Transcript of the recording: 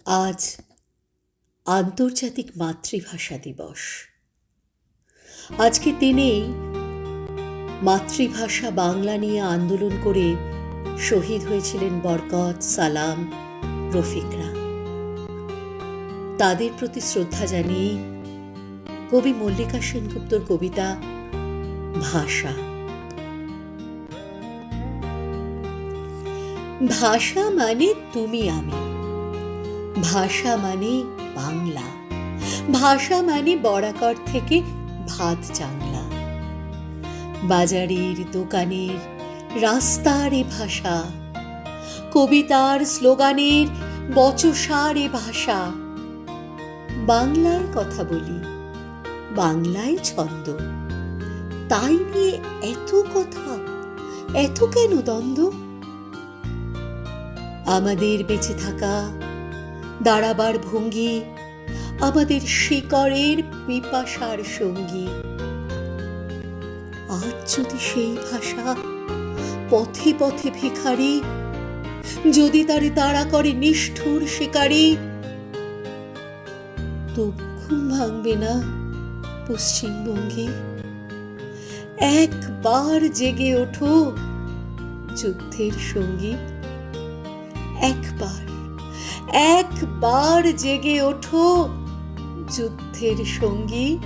আজ আন্তর্জাতিক মাতৃভাষা দিবস। আজকের দিনেই মাতৃভাষা বাংলা নিয়ে আন্দোলন করে শহীদ হয়েছিলেন বরকত, সালাম, রফিকরা। তাদের প্রতি শ্রদ্ধা জানিয়ে কবি মল্লিকা সেনগুপ্তর কবিতা ভাষা। ভাষা মানে তুমি আমি, ভাষা মানে বাংলা, ভাষা মানে বরাকর থেকে ভাত চাংলা। বাজারের দোকানের রাস্তার এ ভাষা, কবিতার স্লোগানের বচসার এ ভাষা। বাংলায় কথা বলি, বাংলায় ছন্দ, তাই নিয়ে এত কথা, এত কেন দ্বন্দ্ব? আমাদের বেঁচে থাকা, দাঁড়াবার ভঙ্গি আমাদের শিকড়ের পিপাসার সঙ্গী। আজ যদি সেই ভাষা পথে পথে ভিখারি, যদি তারে তাড়া করে নিষ্ঠুর শিকারী, তো ঘুম ভাঙবে না পশ্চিমবঙ্গে? একবার জেগে ওঠো যুদ্ধের সঙ্গী, একবার জেগে ওঠো যুদ্ধের সঙ্গী।